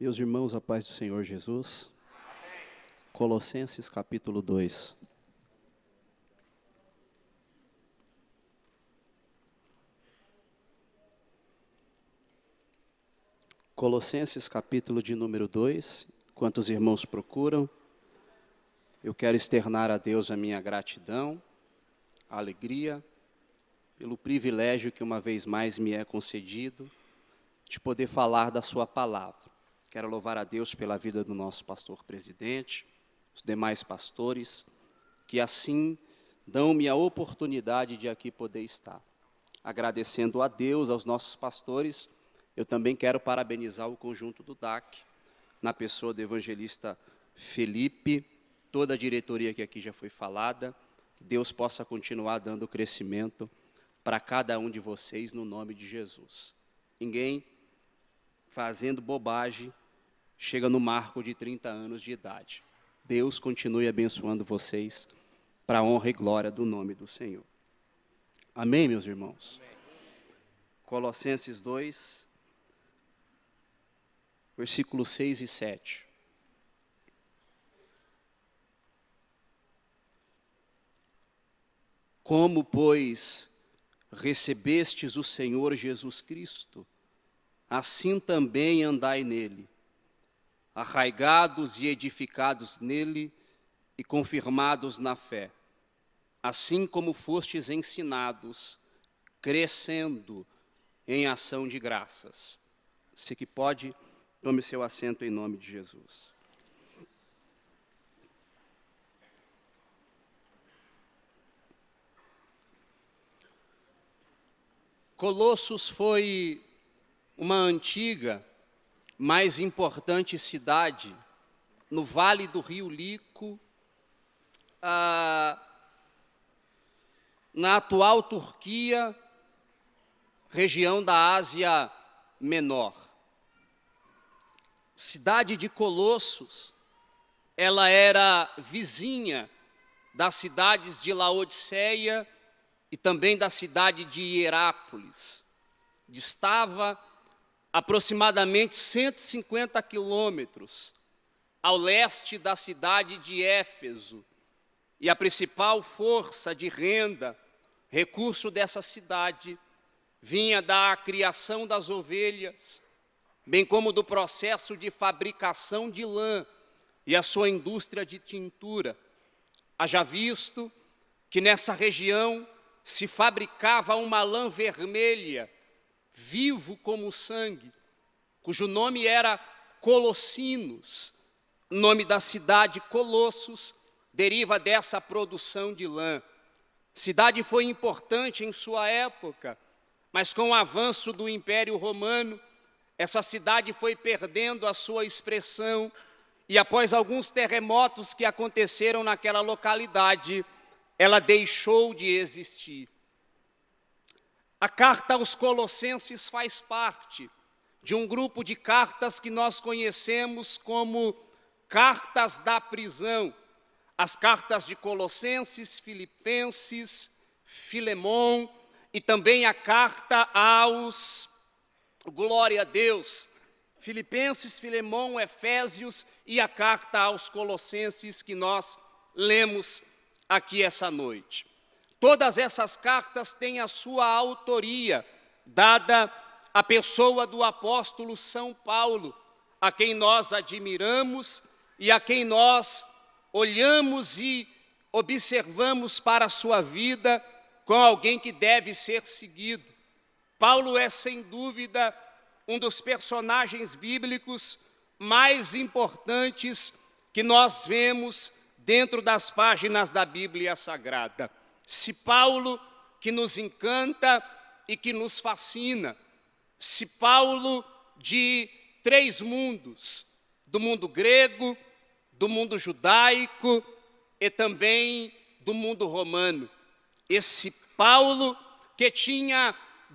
Meus irmãos, a paz do Senhor Jesus. Colossenses capítulo 2. Colossenses capítulo de número 2. Enquanto os irmãos procuram, eu quero externar a Deus a minha gratidão, a alegria, pelo privilégio que uma vez mais me é concedido de poder falar da sua palavra. Quero louvar a Deus pela vida do nosso pastor presidente, os demais pastores, que assim dão-me a oportunidade de aqui poder estar. Agradecendo a Deus, aos nossos pastores, eu também quero parabenizar o conjunto do DAC, na pessoa do evangelista Felipe, toda a diretoria que aqui já foi falada, que Deus possa continuar dando crescimento para cada um de vocês, no nome de Jesus. Ninguém fazendo bobagem chega no marco de 30 anos de idade. Deus continue abençoando vocês para a honra e glória do nome do Senhor. Amém, meus irmãos? Amém. Colossenses 2, versículos 6 e 7. Como, pois, recebestes o Senhor Jesus Cristo, assim também andai nele, arraigados e edificados nele e confirmados na fé, assim como fostes ensinados, crescendo em ação de graças. Se que pode, tome seu assento em nome de Jesus. Colossos foi uma antiga, mais importante cidade no Vale do Rio Lico, na atual Turquia, região da Ásia Menor. Cidade de Colossos, ela era vizinha das cidades de Laodiceia e também da cidade de Hierápolis. Distava aproximadamente 150 quilômetros ao leste da cidade de Éfeso, e a principal força de renda, recurso dessa cidade, vinha da criação das ovelhas, bem como do processo de fabricação de lã e a sua indústria de tintura. Haja visto que nessa região se fabricava uma lã vermelha, vivo como o sangue, cujo nome era Colossinos. O nome da cidade, Colossos, deriva dessa produção de lã. Cidade foi importante em sua época, mas com o avanço do Império Romano, essa cidade foi perdendo a sua expressão, e após alguns terremotos que aconteceram naquela localidade, ela deixou de existir. A carta aos Colossenses faz parte de um grupo de cartas que nós conhecemos como cartas da prisão. As cartas de Colossenses, Filipenses, Filemon e também a carta aos, glória a Deus, Filipenses, Filemon, Efésios e a carta aos Colossenses que nós lemos aqui essa noite. Todas essas cartas têm a sua autoria, dada à pessoa do apóstolo São Paulo, a quem nós admiramos e a quem nós olhamos e observamos para a sua vida como alguém que deve ser seguido. Paulo é, sem dúvida, um dos personagens bíblicos mais importantes que nós vemos dentro das páginas da Bíblia Sagrada. Se Paulo, que nos encanta e que nos fascina, se Paulo de três mundos, do mundo grego, do mundo judaico e também do mundo romano. Esse Paulo que tinha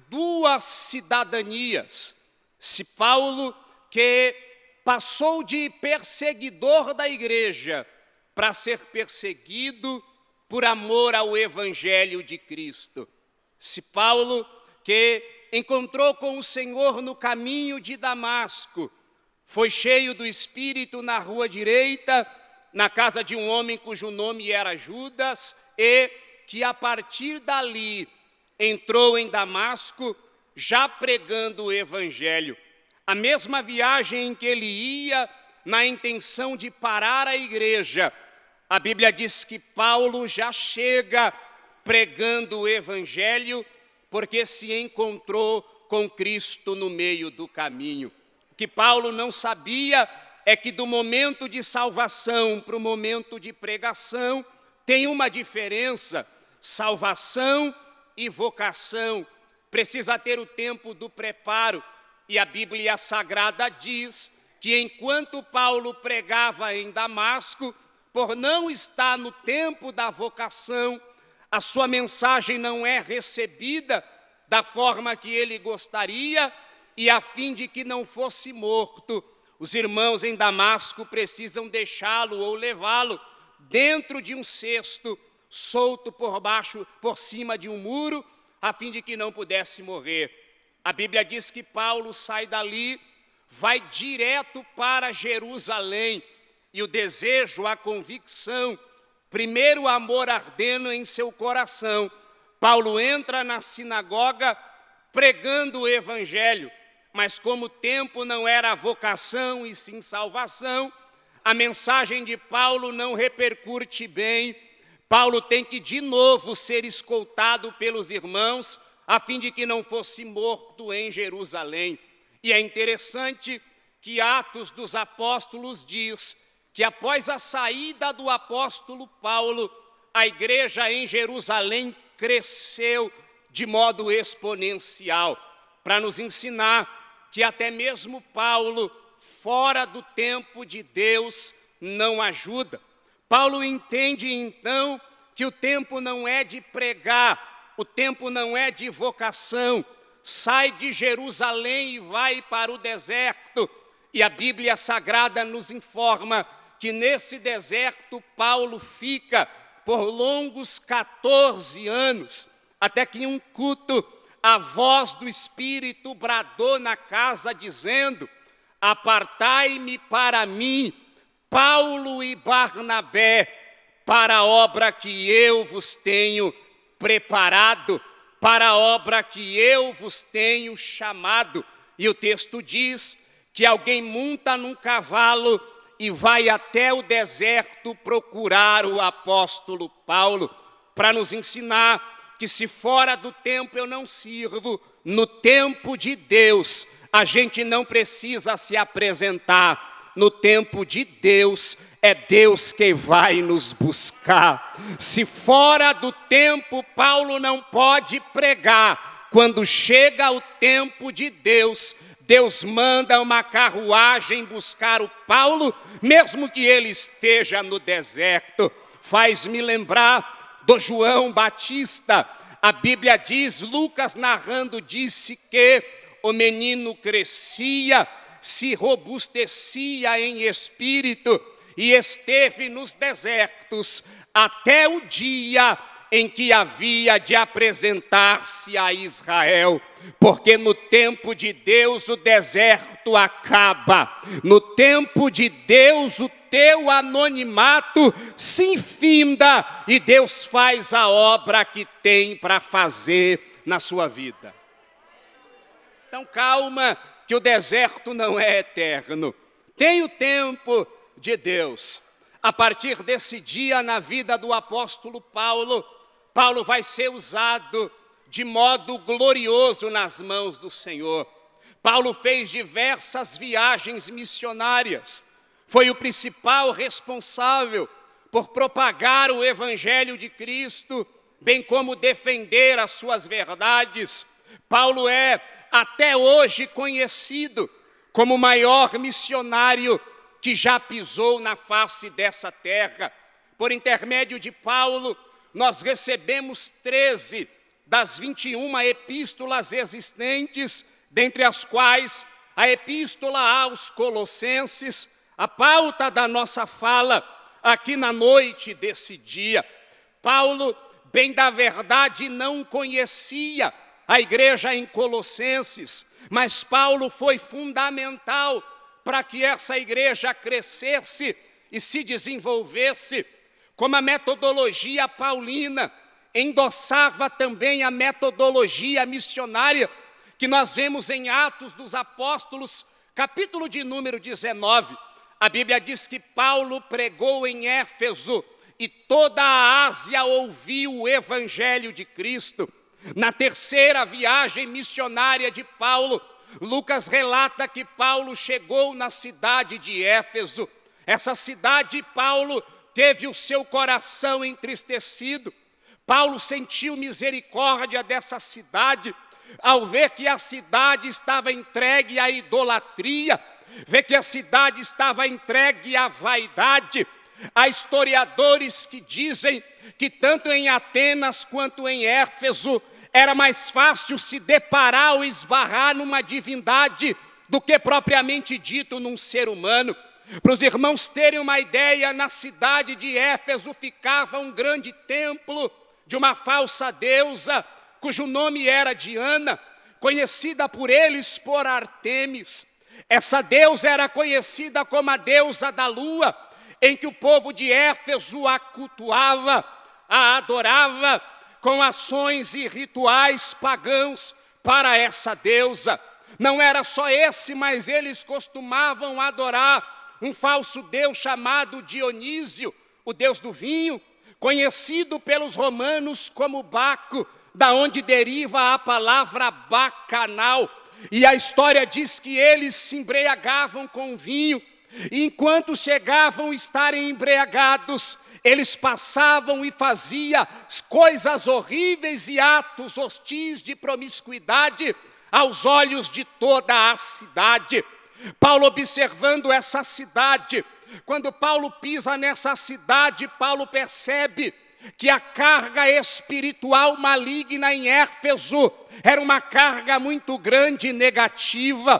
duas cidadanias, esse Paulo que passou de perseguidor da igreja para ser perseguido por amor ao Evangelho de Cristo. Esse Paulo que encontrou com o Senhor no caminho de Damasco, Foi cheio do Espírito na rua direita, na casa de um homem cujo nome era Judas, e que a partir dali entrou em Damasco, já pregando o Evangelho. A mesma viagem em que ele ia, na intenção de parar a igreja, a Bíblia diz que Paulo já chega pregando o Evangelho, porque se encontrou com Cristo no meio do caminho. O que Paulo não sabia é que do momento de salvação para o momento de pregação tem uma diferença. Salvação e vocação precisa ter o tempo do preparo. E a Bíblia Sagrada diz que enquanto Paulo pregava em Damasco, por não estar no tempo da vocação, a sua mensagem não é recebida da forma que ele gostaria, e a fim de que não fosse morto, os irmãos em Damasco precisam deixá-lo ou levá-lo dentro de um cesto, solto por cima de um muro, a fim de que não pudesse morrer. A Bíblia diz que Paulo sai dali, vai direto para Jerusalém, e o desejo, a convicção, primeiro amor ardendo em seu coração. Paulo entra na sinagoga pregando o Evangelho, mas como o tempo não era a vocação e sim salvação, a mensagem de Paulo não repercute bem. Paulo tem que de novo ser escoltado pelos irmãos, a fim de que não fosse morto em Jerusalém. E é interessante que Atos dos Apóstolos diz que após a saída do apóstolo Paulo, a igreja em Jerusalém cresceu de modo exponencial, para nos ensinar que até mesmo Paulo, fora do tempo de Deus, não ajuda. Paulo entende então que o tempo não é de pregar, o tempo não é de vocação. Sai de Jerusalém e vai para o deserto, e a Bíblia Sagrada nos informa que nesse deserto Paulo fica por longos 14 anos, até que em um culto a voz do Espírito bradou na casa dizendo: apartai-me para mim, Paulo e Barnabé, para a obra que eu vos tenho preparado, para a obra que eu vos tenho chamado. E o texto diz que alguém monta num cavalo e vai até o deserto procurar o apóstolo Paulo, para nos ensinar que se fora do tempo eu não sirvo, no tempo de Deus a gente não precisa se apresentar. No tempo de Deus, é Deus que vai nos buscar. Se fora do tempo Paulo não pode pregar, quando chega o tempo de Deus, Deus manda uma carruagem buscar o Paulo, mesmo que ele esteja no deserto. Faz-me lembrar do João Batista. A Bíblia diz, Lucas narrando, disse que o menino crescia, se robustecia em espírito e esteve nos desertos até o dia em que havia de apresentar-se a Israel, porque no tempo de Deus o deserto acaba, no tempo de Deus o teu anonimato se infinda e Deus faz a obra que tem para fazer na sua vida. Então calma, que o deserto não é eterno, tem o tempo de Deus. A partir desse dia na vida do apóstolo Paulo, Paulo vai ser usado de modo glorioso nas mãos do Senhor. Paulo fez diversas viagens missionárias, foi o principal responsável por propagar o Evangelho de Cristo, bem como defender as suas verdades. Paulo é até hoje conhecido como o maior missionário que já pisou na face dessa terra. Por intermédio de Paulo, nós recebemos 13 das 21 epístolas existentes, dentre as quais a epístola aos Colossenses, a pauta da nossa fala aqui na noite desse dia. Paulo, bem da verdade, não conhecia a igreja em Colossenses, mas Paulo foi fundamental para que essa igreja crescesse e se desenvolvesse, como a metodologia paulina endossava também a metodologia missionária, que nós vemos em Atos dos Apóstolos, capítulo de número 19. A Bíblia diz que Paulo pregou em Éfeso e toda a Ásia ouviu o evangelho de Cristo. Na terceira viagem missionária de Paulo, Lucas relata que Paulo chegou na cidade de Éfeso. Essa cidade, Paulo teve o seu coração entristecido. Paulo sentiu misericórdia dessa cidade, ao ver que a cidade estava entregue à idolatria, ver que a cidade estava entregue à vaidade. Há historiadores que dizem que tanto em Atenas quanto em Éfeso era mais fácil se deparar ou esbarrar numa divindade do que propriamente dito num ser humano. Para os irmãos terem uma ideia, na cidade de Éfeso ficava um grande templo de uma falsa deusa, cujo nome era Diana, conhecida por eles por Artemis. Essa deusa era conhecida como a deusa da lua, em que o povo de Éfeso a cultuava, a adorava com ações e rituais pagãos para essa deusa. Não era só esse, mas eles costumavam adorar um falso deus chamado Dionísio, o deus do vinho, conhecido pelos romanos como Baco, da onde deriva a palavra bacanal. E a história diz que eles se embriagavam com vinho, e enquanto chegavam a estarem embriagados, eles passavam e faziam coisas horríveis e atos hostis de promiscuidade aos olhos de toda a cidade. Paulo, observando essa cidade, quando Paulo pisa nessa cidade, Paulo percebe que a carga espiritual maligna em Éfeso era uma carga muito grande e negativa.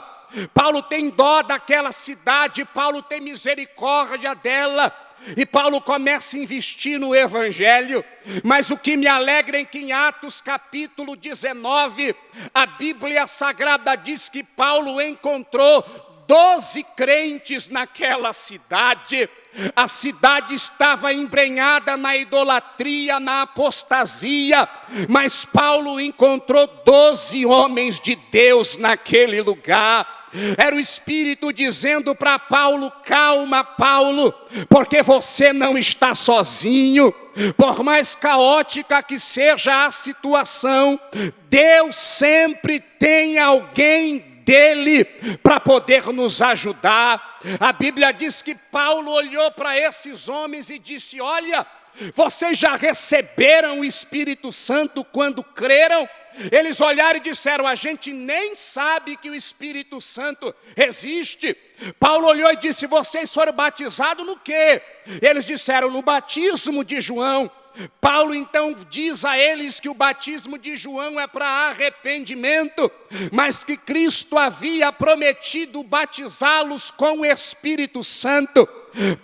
Paulo tem dó daquela cidade, Paulo tem misericórdia dela, e Paulo começa a investir no evangelho. Mas o que me alegra é que em Atos capítulo 19, a Bíblia Sagrada diz que Paulo encontrou 12 crentes naquela cidade. A cidade estava embrenhada na idolatria, na apostasia, mas Paulo encontrou 12 homens de Deus naquele lugar. Era o Espírito dizendo para Paulo: calma, Paulo, porque você não está sozinho. Por mais caótica que seja a situação, Deus sempre tem alguém dele para poder nos ajudar. A Bíblia diz que Paulo olhou para esses homens e disse: olha, vocês já receberam o Espírito Santo quando creram? Eles olharam e disseram: a gente nem sabe que o Espírito Santo existe. Paulo olhou e disse: vocês foram batizados no quê? Eles disseram: no batismo de João. Paulo então diz a eles que o batismo de João é para arrependimento, mas que Cristo havia prometido batizá-los com o Espírito Santo.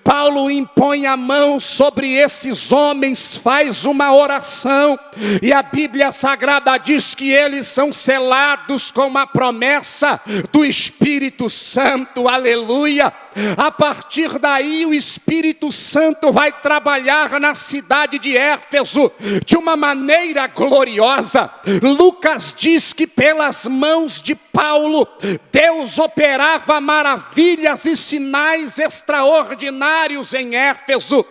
Paulo impõe a mão sobre esses homens, faz uma oração, e a Bíblia Sagrada diz que eles são selados com a promessa do Espírito Santo. Aleluia! A partir daí o Espírito Santo vai trabalhar na cidade de Éfeso de uma maneira gloriosa. Lucas diz que pelas mãos de Paulo, Deus operava maravilhas e sinais extraordinários em Éfeso.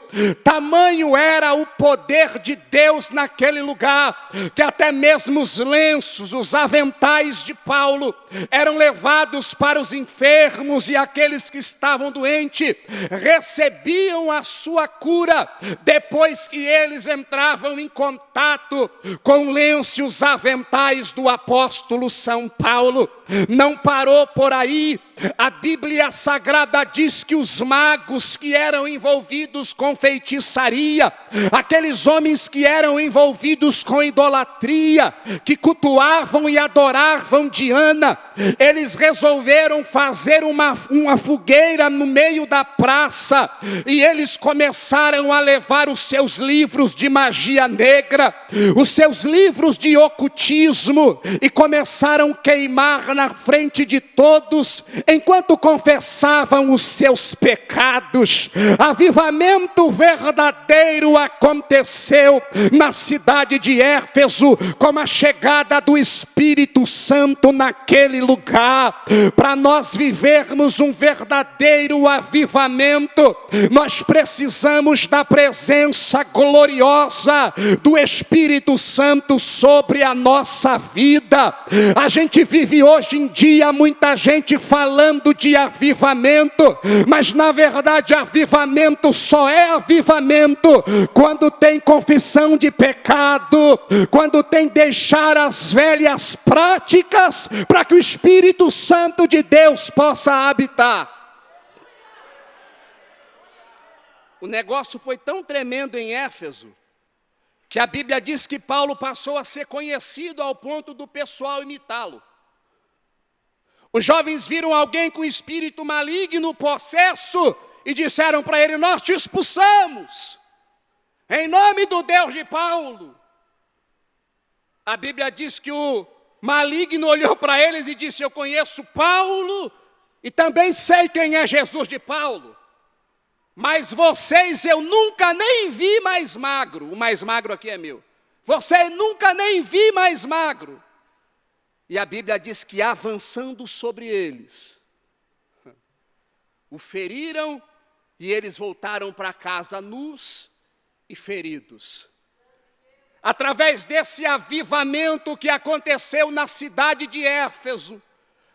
Tamanho era o poder de Deus naquele lugar, que até mesmo os lenços, os aventais de Paulo eram levados para os enfermos, e aqueles que estavam doentes recebiam a sua cura depois que eles entravam em contato com o lenço e os aventais do apóstolo São Paulo. Não parou por aí. A Bíblia Sagrada diz que os magos que eram envolvidos com feitiçaria, aqueles homens que eram envolvidos com idolatria, que cultuavam e adoravam Diana, eles resolveram fazer uma fogueira no meio da praça, e eles começaram a levar os seus livros de magia negra, os seus livros de ocultismo, e começaram a queimar na frente de todos, enquanto confessavam os seus pecados, avivamento verdadeiro aconteceu na cidade de Éfeso, com a chegada do Espírito Santo naquele lugar. Para nós vivermos um verdadeiro avivamento, nós precisamos da presença gloriosa do Espírito Santo sobre a nossa vida. A gente vive hoje em dia muita gente falando de avivamento, mas na verdade avivamento só é avivamento quando tem confissão de pecado, quando tem deixar as velhas práticas para que o Espírito Santo de Deus possa habitar. O negócio foi tão tremendo em Éfeso, que a Bíblia diz que Paulo passou a ser conhecido ao ponto do pessoal imitá-lo. Os jovens viram alguém com espírito maligno, possesso, e disseram para ele: nós te expulsamos, em nome do Deus de Paulo. A Bíblia diz que o maligno olhou para eles e disse: eu conheço Paulo e também sei quem é Jesus de Paulo, mas vocês eu nunca nem vi mais magro. O mais magro aqui é meu. Você nunca nem vi mais magro. E a Bíblia diz que avançando sobre eles, o feriram e eles voltaram para casa nus e feridos. Através desse avivamento que aconteceu na cidade de Éfeso,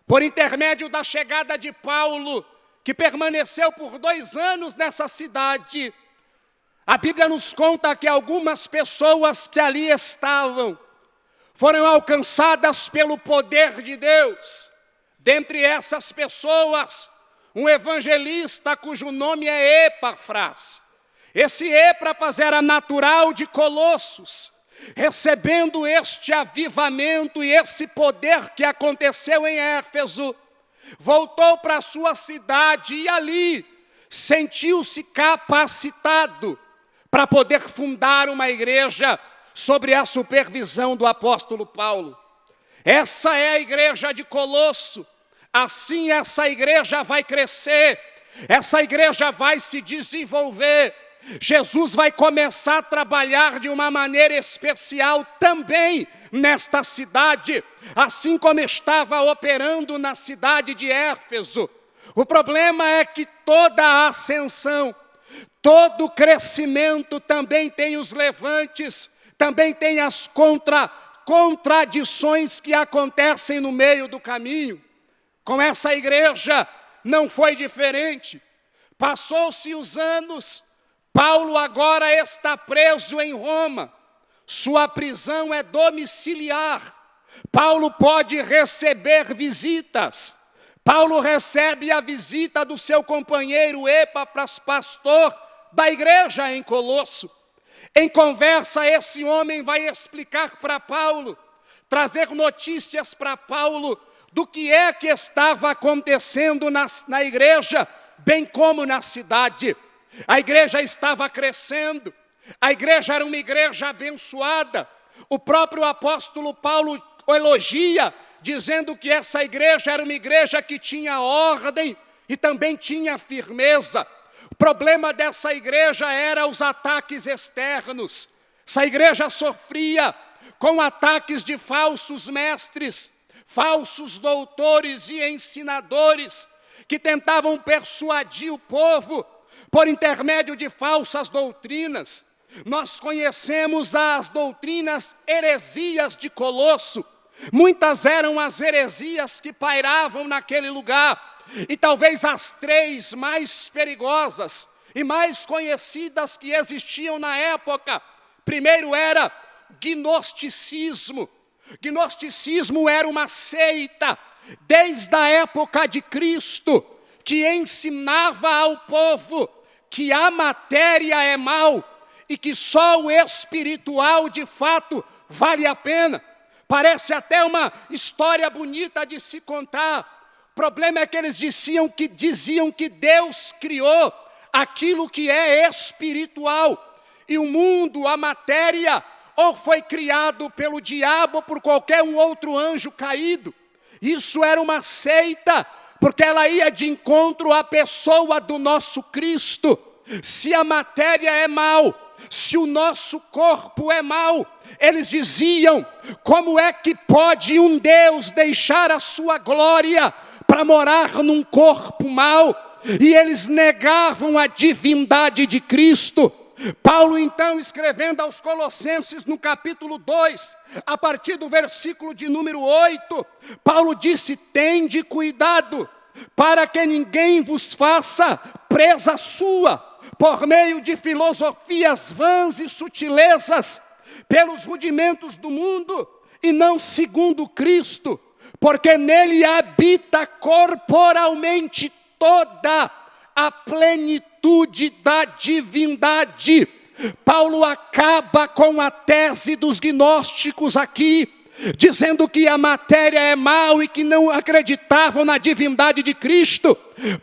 por intermédio da chegada de Paulo, que permaneceu por 2 anos nessa cidade, a Bíblia nos conta que algumas pessoas que ali estavam foram alcançadas pelo poder de Deus. Dentre essas pessoas, um evangelista cujo nome é Epafras. Esse Epafras era natural de Colossos. Recebendo este avivamento e esse poder que aconteceu em Éfeso, voltou para a sua cidade e ali sentiu-se capacitado para poder fundar uma igreja sobre a supervisão do apóstolo Paulo. Essa é a igreja de Colosso. Assim essa igreja vai crescer, essa igreja vai se desenvolver. Jesus vai começar a trabalhar de uma maneira especial também nesta cidade, assim como estava operando na cidade de Éfeso. O problema é que toda a ascensão, todo crescimento também tem os levantes, também tem as contradições que acontecem no meio do caminho. Com essa igreja não foi diferente. Passou-se os anos, Paulo agora está preso em Roma. Sua prisão é domiciliar. Paulo pode receber visitas. Paulo recebe a visita do seu companheiro Epafras, pastor da igreja em Colosso. Em conversa, esse homem vai explicar para Paulo, trazer notícias para Paulo do que é que estava acontecendo na igreja, bem como na cidade. A igreja estava crescendo, a igreja era uma igreja abençoada. O próprio apóstolo Paulo elogia, dizendo que essa igreja era uma igreja que tinha ordem e também tinha firmeza. O problema dessa igreja era os ataques externos. Essa igreja sofria com ataques de falsos mestres, falsos doutores e ensinadores, que tentavam persuadir o povo por intermédio de falsas doutrinas. Nós conhecemos as doutrinas heresias de Colosso. Muitas eram as heresias que pairavam naquele lugar. E talvez as 3 mais perigosas e mais conhecidas que existiam na época. Primeiro era gnosticismo. Gnosticismo era uma seita, desde a época de Cristo, que ensinava ao povo que a matéria é mal e que só o espiritual de fato vale a pena. Parece até uma história bonita de se contar. O problema é que eles diziam que Deus criou aquilo que é espiritual. E o mundo, a matéria, ou foi criado pelo diabo ou por qualquer um outro anjo caído. Isso era uma seita, porque ela ia de encontro à pessoa do nosso Cristo. Se a matéria é mal, se o nosso corpo é mau, eles diziam: como é que pode um Deus deixar a sua glória para morar num corpo mau? E eles negavam a divindade de Cristo. Paulo, então, escrevendo aos Colossenses, no capítulo 2, a partir do versículo de número 8, Paulo disse: tende cuidado, para que ninguém vos faça presa sua, por meio de filosofias vãs e sutilezas, pelos rudimentos do mundo, e não segundo Cristo, porque nele habita corporalmente toda a plenitude da divindade. Paulo acaba com a tese dos gnósticos aqui, dizendo que a matéria é mal e que não acreditavam na divindade de Cristo.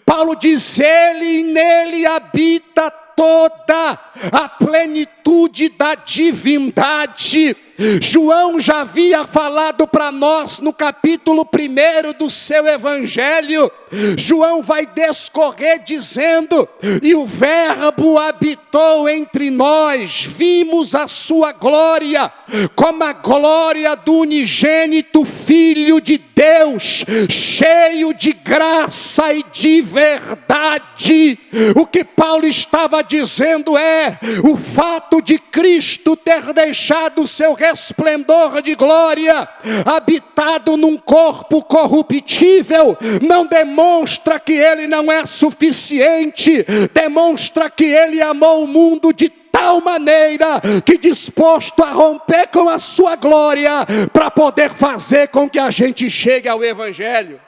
Paulo diz: ele e nele habita toda a plenitude da divindade. João já havia falado para nós no capítulo 1 do seu evangelho. João vai descorrer dizendo: e o verbo habitou entre nós, vimos a sua glória, como a glória do unigênito Filho de Deus, cheio de graça e de verdade. O que Paulo estava dizendo é: o fato de Cristo ter deixado o seu resplendor de glória, habitado num corpo corruptível, não demonstra que ele não é suficiente, demonstra que ele amou o mundo de tal maneira que disposto a romper com a sua glória para poder fazer com que a gente chegue ao Evangelho.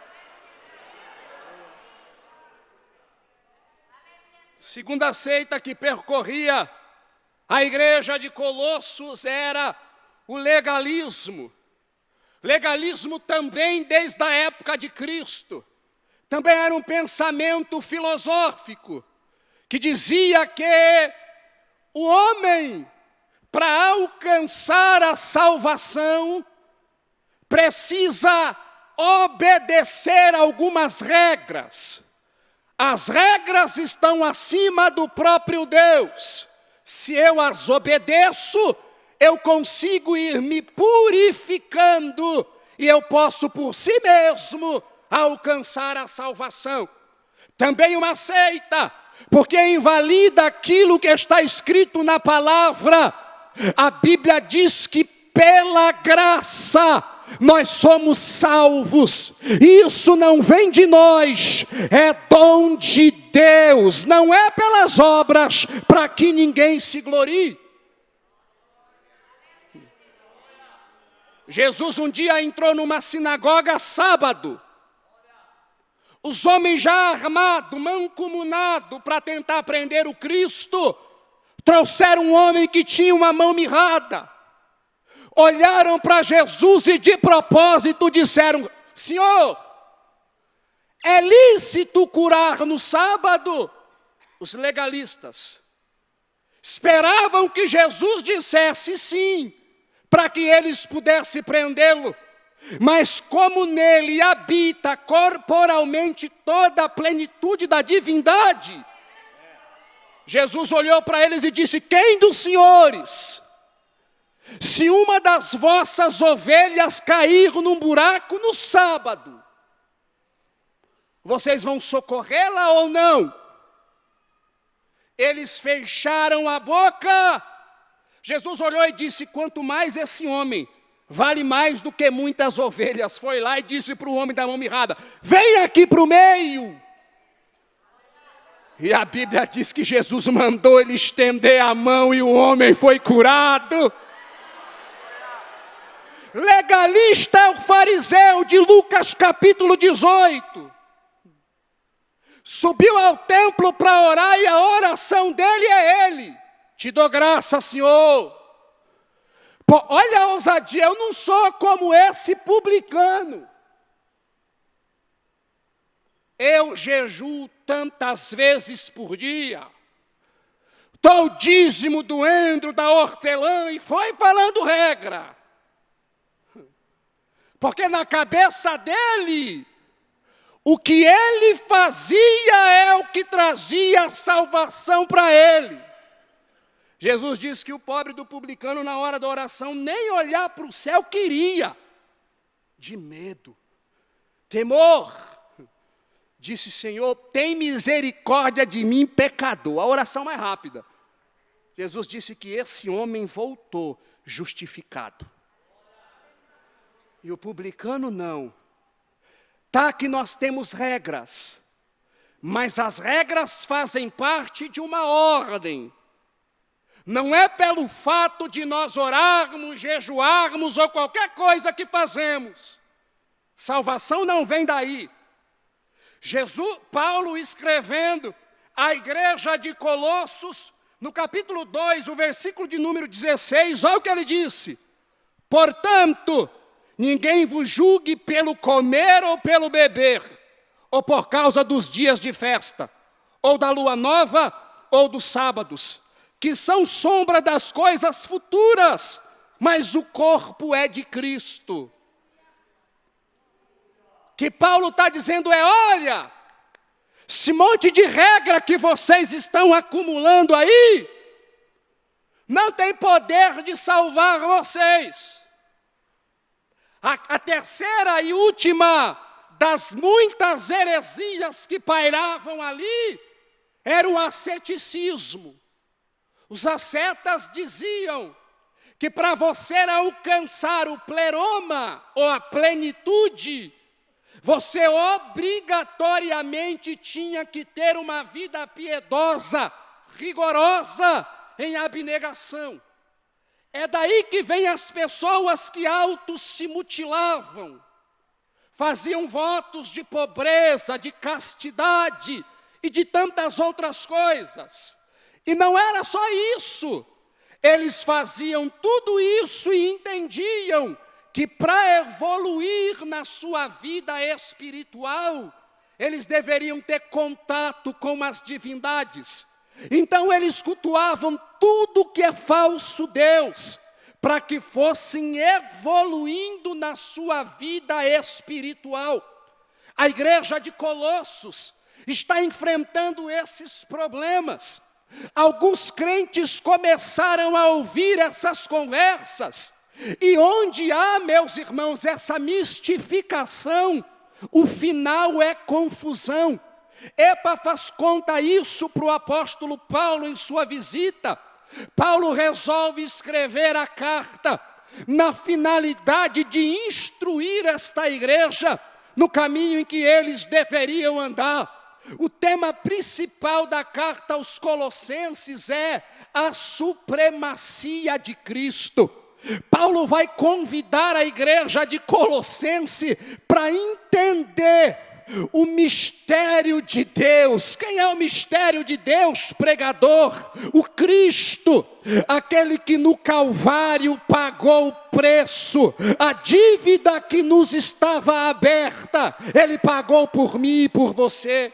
Segunda seita que percorria a igreja de Colossos era o legalismo. Legalismo também desde a época de Cristo. Também era um pensamento filosófico que dizia que o homem, para alcançar a salvação, precisa obedecer algumas regras. As regras estão acima do próprio Deus. Se eu as obedeço, eu consigo ir me purificando e eu posso por si mesmo alcançar a salvação. Também uma seita, porque invalida aquilo que está escrito na palavra. A Bíblia diz que pela graça nós somos salvos. Isso não vem de nós, é dom de Deus, não é pelas obras, para que ninguém se glorie. Jesus um dia entrou numa sinagoga sábado. Os homens já armados, mancomunados para tentar prender o Cristo, trouxeram um homem que tinha uma mão mirrada. Olharam para Jesus e de propósito disseram: Senhor, é lícito curar no sábado? Os legalistas esperavam que Jesus dissesse sim, para que eles pudessem prendê-lo. Mas como nele habita corporalmente toda a plenitude da divindade, Jesus olhou para eles e disse: quem dos senhores, se uma das vossas ovelhas cair num buraco no sábado, vocês vão socorrê-la ou não? Eles fecharam a boca. Jesus olhou e disse: quanto mais esse homem, vale mais do que muitas ovelhas. Foi lá e disse para o homem da mão mirrada: vem aqui para o meio. E a Bíblia diz que Jesus mandou ele estender a mão e o homem foi curado. Legalista é o fariseu de Lucas capítulo 18. Subiu ao templo para orar e a oração dele é ele: te dou graça, Senhor. Pô, olha a ousadia, eu não sou como esse publicano. Eu jejuo tantas vezes por dia, dou o dízimo do endro, da hortelã, e foi falando regra. Porque na cabeça dele, O que ele fazia é o que trazia a salvação para ele. Jesus disse que o pobre do publicano, na hora da oração, nem olhar para o céu queria, de medo, temor. Disse: Senhor, tem misericórdia de mim, pecador. A oração mais rápida. Jesus disse que esse homem voltou justificado. E o publicano não. Tá que nós temos regras, mas as regras fazem parte de uma ordem. Não é pelo fato de nós orarmos, jejuarmos ou qualquer coisa que fazemos. Salvação não vem daí. Paulo escrevendo à igreja de Colossos, no capítulo 2, o versículo de número 16, olha o que ele disse: portanto, ninguém vos julgue pelo comer ou pelo beber, ou por causa dos dias de festa, ou da lua nova, ou dos sábados, que são sombra das coisas futuras, mas o corpo é de Cristo. Que Paulo está dizendo é: olha, esse monte de regra que vocês estão acumulando aí, não tem poder de salvar vocês. A terceira e última das muitas heresias que pairavam ali era o asceticismo. Os ascetas diziam que para você alcançar o pleroma ou a plenitude, você obrigatoriamente tinha que ter uma vida piedosa, rigorosa em abnegação. É daí que vem as pessoas que se mutilavam, faziam votos de pobreza, de castidade e de tantas outras coisas. E não era só isso, eles faziam tudo isso e entendiam que para evoluir na sua vida espiritual, eles deveriam ter contato com as divindades. Então eles cultuavam tudo que é falso Deus, para que fossem evoluindo na sua vida espiritual. A igreja de Colossos está enfrentando esses problemas. Alguns crentes começaram a ouvir essas conversas, e onde há, meus irmãos, essa mistificação, o final é confusão. Epáfras conta isso para o apóstolo Paulo em sua visita. Paulo resolve escrever a carta na finalidade de instruir esta igreja no caminho em que eles deveriam andar. O tema principal da carta aos Colossenses é a supremacia de Cristo. Paulo vai convidar a igreja de Colossense para entender o mistério de Deus. Quem é o mistério de Deus, pregador? O Cristo, aquele que no Calvário pagou o preço, a dívida que nos estava aberta, Ele pagou por mim e por você.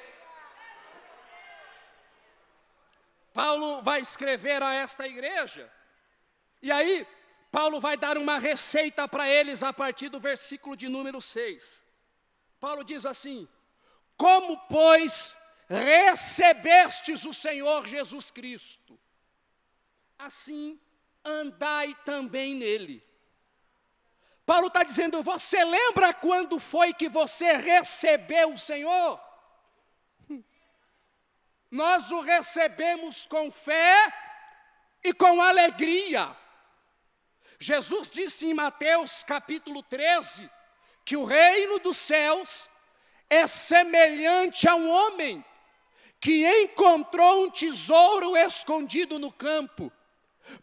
Paulo vai escrever a esta igreja, e aí Paulo vai dar uma receita para eles a partir do versículo de número 6. Paulo diz assim: como, pois, recebestes o Senhor Jesus Cristo, assim andai também nele. Paulo está dizendo: você lembra quando foi que você recebeu o Senhor? Nós o recebemos com fé e com alegria. Jesus disse em Mateus capítulo 13, que o reino dos céus é semelhante a um homem que encontrou um tesouro escondido no campo.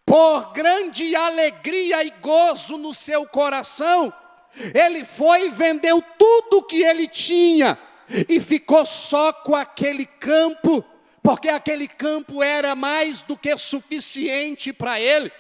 Por grande alegria e gozo no seu coração, ele foi e vendeu tudo o que ele tinha e ficou só com aquele campo, porque aquele campo era mais do que suficiente para ele.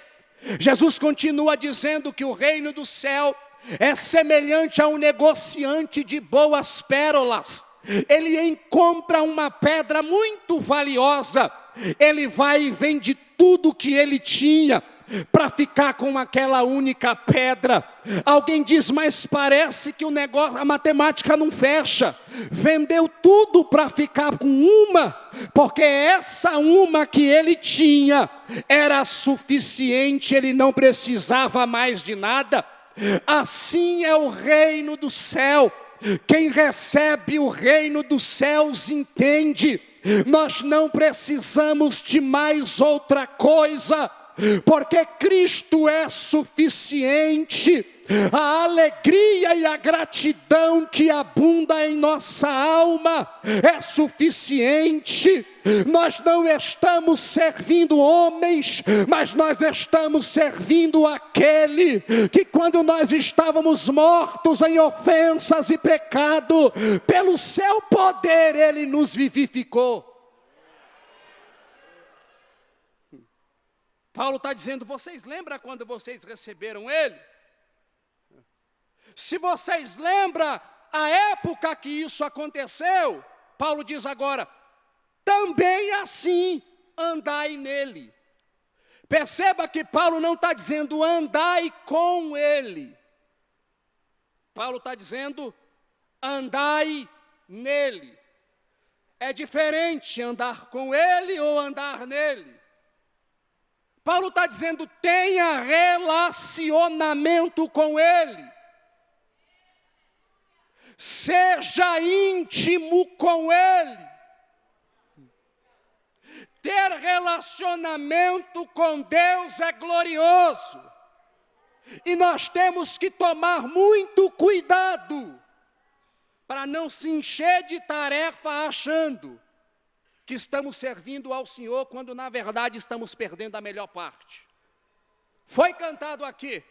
Jesus continua dizendo que o reino do céu é semelhante a um negociante de boas pérolas. Ele encontra uma pedra muito valiosa, ele vai e vende tudo que ele tinha, para ficar com aquela única pedra. Alguém diz, mas parece que o negócio, a matemática não fecha. Vendeu tudo para ficar com uma, porque essa uma que ele tinha era suficiente, ele não precisava mais de nada. Assim é o reino do céu. Quem recebe o reino dos céus entende. Nós não precisamos de mais outra coisa, porque Cristo é suficiente. A alegria e a gratidão que abunda em nossa alma é suficiente. Nós não estamos servindo homens, mas nós estamos servindo aquele que, quando nós estávamos mortos em ofensas e pecado, pelo seu poder ele nos vivificou. Paulo está dizendo, vocês lembram quando vocês receberam ele? Se vocês lembram a época que isso aconteceu, Paulo diz agora, também assim andai nele. Perceba que Paulo não está dizendo andai com ele. Paulo está dizendo andai nele. É diferente andar com ele ou andar nele. Paulo está dizendo tenha relacionamento com ele. Seja íntimo com ele. Ter relacionamento com Deus é glorioso. E nós temos que tomar muito cuidado para não se encher de tarefa achando que estamos servindo ao Senhor, quando na verdade estamos perdendo a melhor parte. Foi cantado aqui,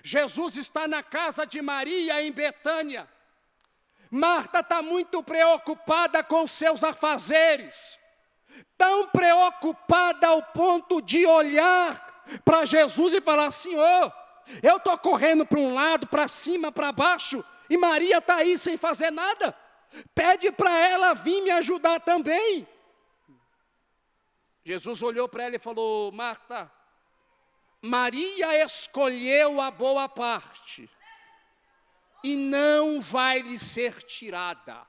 Jesus está na casa de Maria em Betânia. Marta está muito preocupada com seus afazeres, tão preocupada ao ponto de olhar para Jesus e falar, Senhor, eu estou correndo para um lado, para cima, para baixo, e Maria está aí sem fazer nada. Pede para ela vir me ajudar também. Jesus olhou para ela e falou, Marta, Maria escolheu a boa parte, e não vai lhe ser tirada.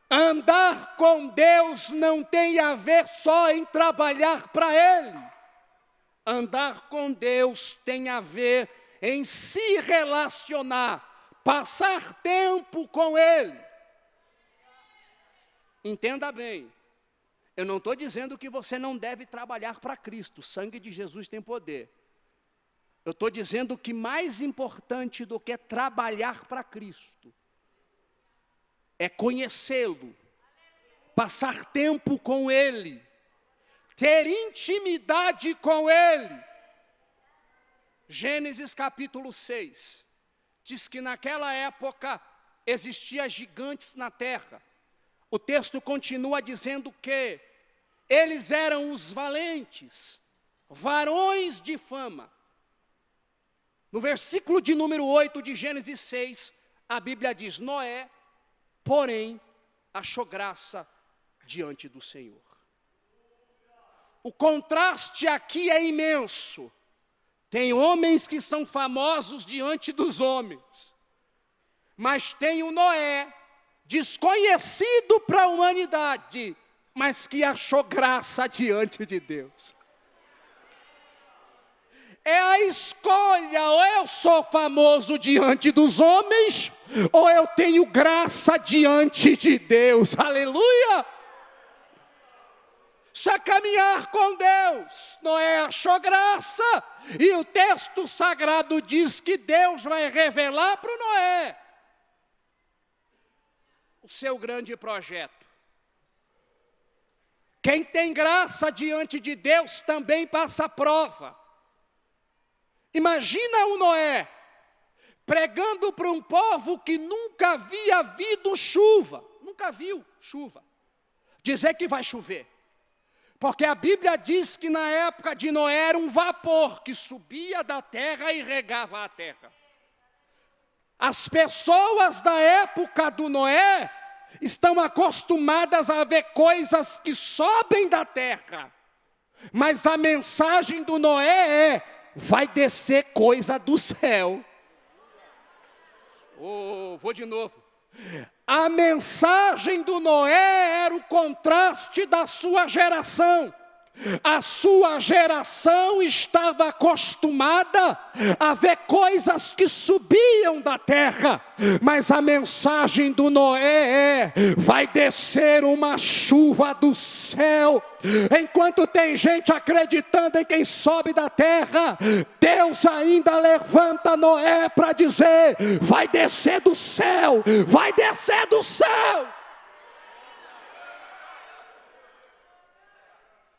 Andar com Deus não tem a ver só em trabalhar para Ele. Andar com Deus tem a ver em se relacionar, passar tempo com Ele. Entenda bem, eu não estou dizendo que você não deve trabalhar para Cristo, o sangue de Jesus tem poder. Eu estou dizendo que mais importante do que trabalhar para Cristo é conhecê-lo, passar tempo com Ele, ter intimidade com Ele. Gênesis capítulo 6, diz que naquela época existiam gigantes na terra. O texto continua dizendo que eles eram os valentes, varões de fama. No versículo de número 8 de Gênesis 6, a Bíblia diz, Noé, porém, achou graça diante do Senhor. O contraste aqui é imenso. Tem homens que são famosos diante dos homens, mas tem o Noé, desconhecido para a humanidade, mas que achou graça diante de Deus. É a escolha, ou eu sou famoso diante dos homens, ou eu tenho graça diante de Deus, aleluia! Só caminhar com Deus, Noé achou graça, e o texto sagrado diz que Deus vai revelar para o Noé o seu grande projeto. Quem tem graça diante de Deus também passa prova. Imagina o Noé pregando para um povo que nunca havia havido chuva, nunca viu chuva, dizer que vai chover. Porque a Bíblia diz que na época de Noé era um vapor que subia da terra e regava a terra. As pessoas da época do Noé estão acostumadas a ver coisas que sobem da terra. Mas a mensagem do Noé é: vai descer coisa do céu. Vou de novo. A mensagem do Noé era o contraste da sua geração. A sua geração estava acostumada a ver coisas que subiam da terra, mas a mensagem do Noé é: vai descer uma chuva do céu. Enquanto tem gente acreditando em quem sobe da terra, Deus ainda levanta Noé para dizer: vai descer do céu, vai descer do céu.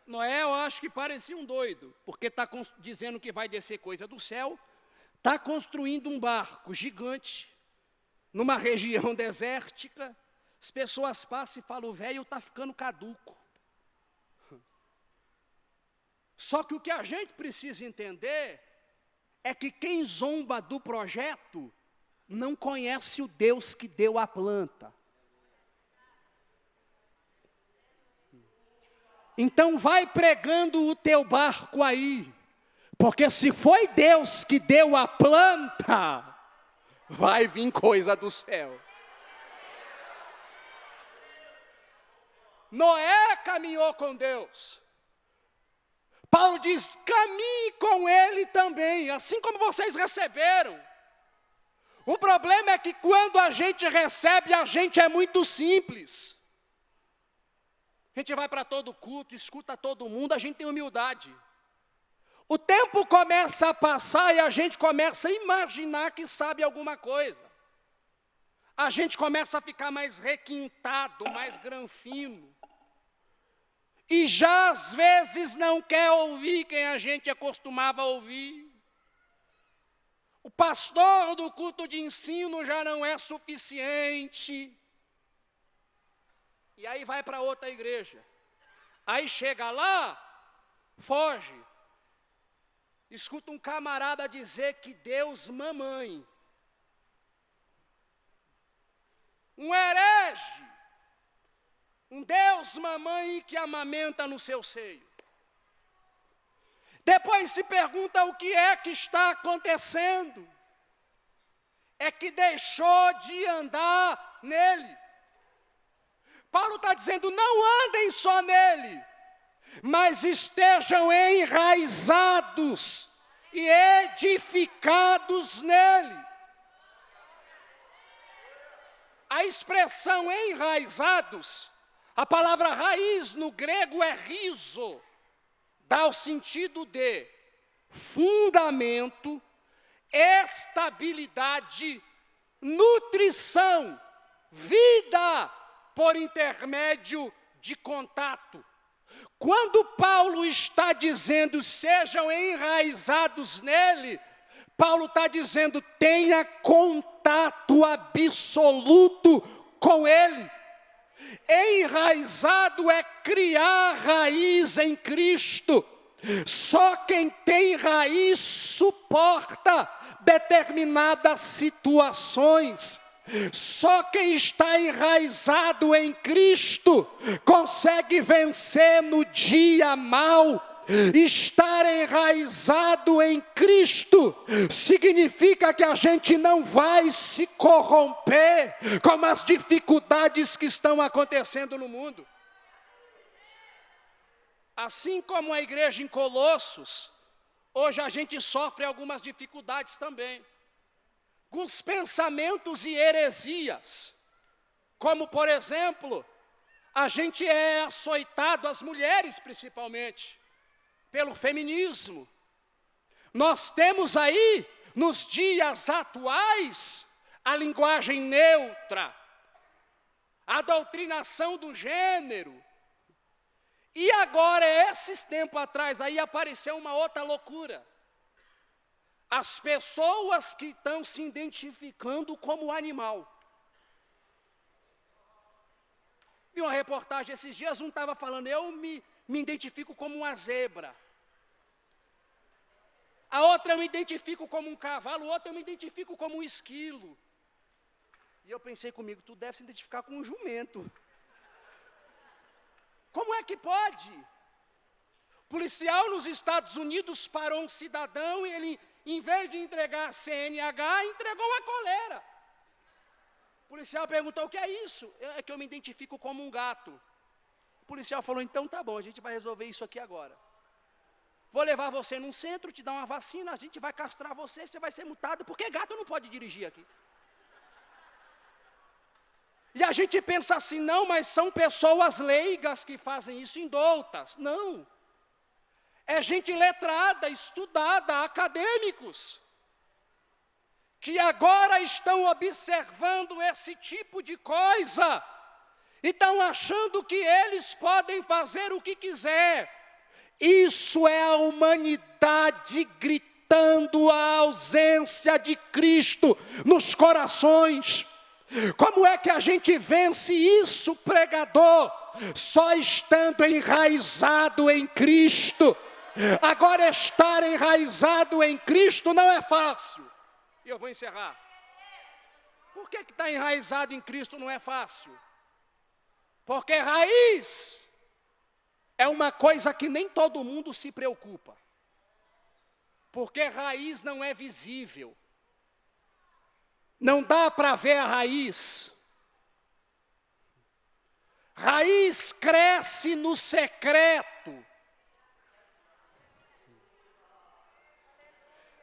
Noé, eu acho que parecia um doido, porque está dizendo que vai descer coisa do céu, está construindo um barco gigante, numa região desértica, as pessoas passam e falam: o velho está ficando caduco. Só que o que a gente precisa entender é que quem zomba do projeto não conhece o Deus que deu a planta. Então vai pregando o teu barco aí, porque se foi Deus que deu a planta, vai vir coisa do céu. Noé caminhou com Deus. Paulo diz: caminhe com ele também, assim como vocês receberam. O problema é que quando a gente recebe, a gente é muito simples. A gente vai para todo culto, escuta todo mundo, a gente tem humildade. O tempo começa a passar e a gente começa a imaginar que sabe alguma coisa. A gente começa a ficar mais requintado, mais granfino. E já às vezes não quer ouvir quem a gente acostumava ouvir. O pastor do culto de ensino já não é suficiente. E aí vai para outra igreja. Aí chega lá, foge. Escuta um camarada dizer que Deus mamãe. Um herege. Um Deus mamãe que amamenta no seu seio. Depois se pergunta o que é que está acontecendo. É que deixou de andar nele. Paulo está dizendo: não andem só nele, mas estejam enraizados e edificados nele. A expressão enraizados, a palavra raiz no grego é rizo, dá o sentido de fundamento, estabilidade, nutrição, vida por intermédio de contato. Quando Paulo está dizendo sejam enraizados nele, Paulo está dizendo tenha contato absoluto com ele. Enraizado é criar raiz em Cristo. Só quem tem raiz suporta determinadas situações. Só quem está enraizado em Cristo consegue vencer no dia mau. Estar enraizado em Cristo significa que a gente não vai se corromper com as dificuldades que estão acontecendo no mundo. Assim como a igreja em Colossos, hoje a gente sofre algumas dificuldades também. Com os pensamentos e heresias, como por exemplo, a gente é açoitado, as mulheres principalmente, pelo feminismo. Nós temos aí, nos dias atuais, a linguagem neutra, a doutrinação do gênero. E agora, esses tempos atrás, aí apareceu uma outra loucura. As pessoas que estão se identificando como animal. Vi uma reportagem esses dias, um estava falando, eu me identifico como uma zebra. A outra eu me identifico como um cavalo, a outra eu me identifico como um esquilo. E eu pensei comigo, tu deve se identificar com um jumento. Como é que pode? Policial nos Estados Unidos parou um cidadão e ele, em vez de entregar a CNH, entregou uma coleira. O policial perguntou: o que é isso? É que eu me identifico como um gato. O policial falou: então tá bom, a gente vai resolver isso aqui agora. Vou levar você num centro, te dar uma vacina, a gente vai castrar você, você vai ser multado, porque gato não pode dirigir aqui. E a gente pensa assim: não, mas são pessoas leigas que fazem isso, indoutas. Não. É gente letrada, estudada, acadêmicos, que agora estão observando esse tipo de coisa, e estão achando que eles podem fazer o que quiser. Isso é a humanidade gritando a ausência de Cristo nos corações. Como é que a gente vence isso, pregador? Só estando enraizado em Cristo. Agora, estar enraizado em Cristo não é fácil. E eu vou encerrar. Por que estar enraizado em Cristo não é fácil? Porque raiz é uma coisa que nem todo mundo se preocupa. Porque raiz não é visível. Não dá para ver a raiz. Raiz cresce no secreto.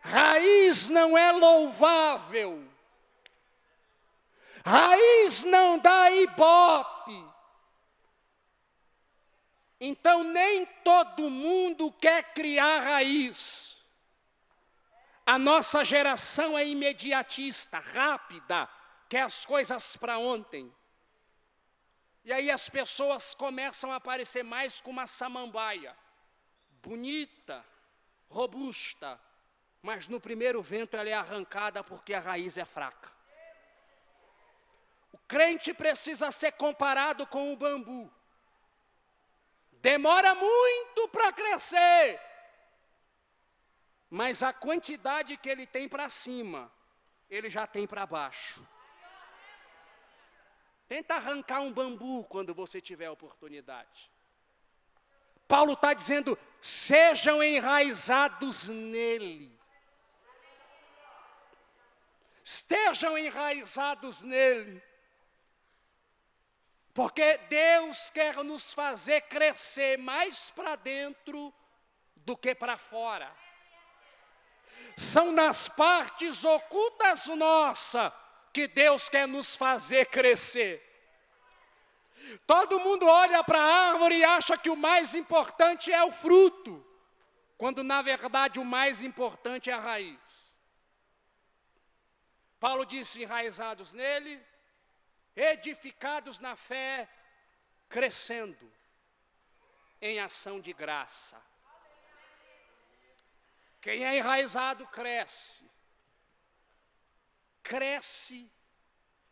Raiz não é louvável. Raiz não dá ibope. Então nem todo mundo quer criar raiz. A nossa geração é imediatista, rápida, quer as coisas para ontem. E aí as pessoas começam a aparecer mais como uma samambaia, bonita, robusta, mas no primeiro vento ela é arrancada porque a raiz é fraca. O crente precisa ser comparado com o bambu. Demora muito para crescer, mas a quantidade que ele tem para cima, ele já tem para baixo. Tenta arrancar um bambu quando você tiver a oportunidade. Paulo está dizendo: sejam enraizados nele. Estejam enraizados nele. Porque Deus quer nos fazer crescer mais para dentro do que para fora. São nas partes ocultas nossas que Deus quer nos fazer crescer. Todo mundo olha para a árvore e acha que o mais importante é o fruto, quando na verdade o mais importante é a raiz. Paulo disse: enraizados nele, edificados na fé, crescendo em ação de graça. Quem é enraizado cresce. Cresce,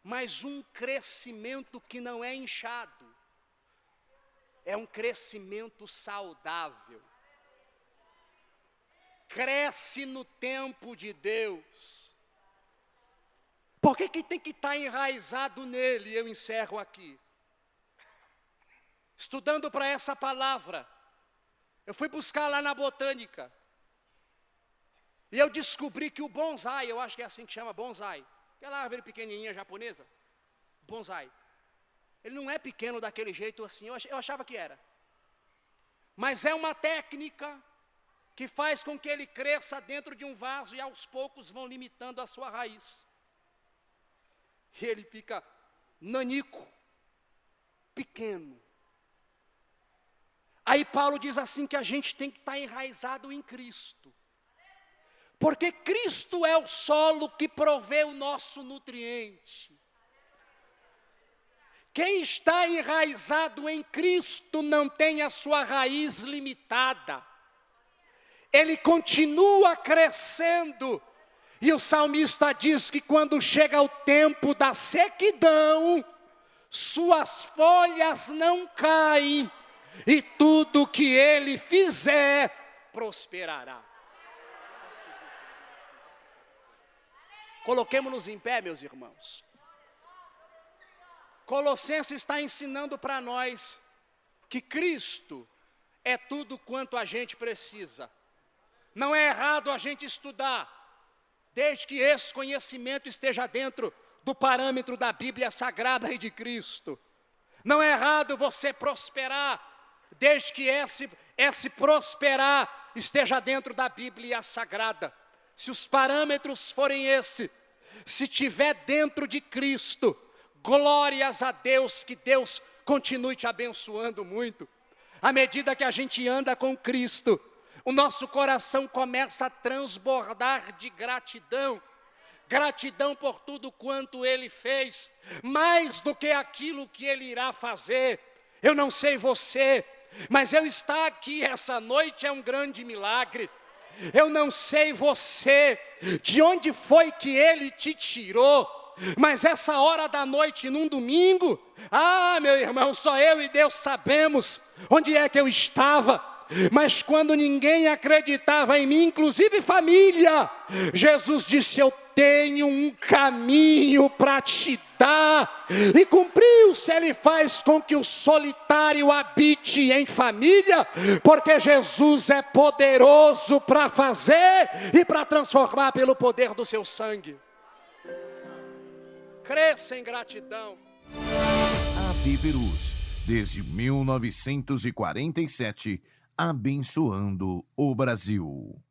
mas um crescimento que não é inchado. É um crescimento saudável. Cresce no tempo de Deus. Por que tem que estar enraizado nele? Eu encerro aqui. Estudando para essa palavra, eu fui buscar lá na botânica. E eu descobri que o bonsai, eu acho que é assim que chama, bonsai. Aquela árvore pequenininha japonesa, bonsai. Ele não é pequeno daquele jeito assim, eu achava que era. Mas é uma técnica que faz com que ele cresça dentro de um vaso e aos poucos vão limitando a sua raiz. E ele fica nanico, pequeno. Aí Paulo diz assim que a gente tem que estar enraizado em Cristo. Porque Cristo é o solo que provê o nosso nutriente. Quem está enraizado em Cristo não tem a sua raiz limitada. Ele continua crescendo. E o salmista diz que quando chega o tempo da sequidão, suas folhas não caem, e tudo que ele fizer prosperará. Coloquemos-nos em pé, meus irmãos. Colossenses está ensinando para nós que Cristo é tudo quanto a gente precisa. Não é errado a gente estudar, desde que esse conhecimento esteja dentro do parâmetro da Bíblia Sagrada e de Cristo. Não é errado você prosperar, desde que esse prosperar esteja dentro da Bíblia Sagrada. Se os parâmetros forem se tiver dentro de Cristo, glórias a Deus, que Deus continue te abençoando muito. À medida que a gente anda com Cristo, o nosso coração começa a transbordar de gratidão. Gratidão por tudo quanto Ele fez, mais do que aquilo que Ele irá fazer. Eu não sei você, mas eu estar aqui essa noite é um grande milagre. Eu não sei você, de onde foi que Ele te tirou, mas essa hora da noite num domingo, meu irmão, só eu e Deus sabemos onde é que eu estava. Mas quando ninguém acreditava em mim, inclusive família, Jesus disse: eu tenho um caminho para te dar. E cumpriu-se, Ele faz com que o solitário habite em família, porque Jesus é poderoso para fazer e para transformar pelo poder do seu sangue. Cresça em gratidão. AB Perus, desde 1947, abençoando o Brasil.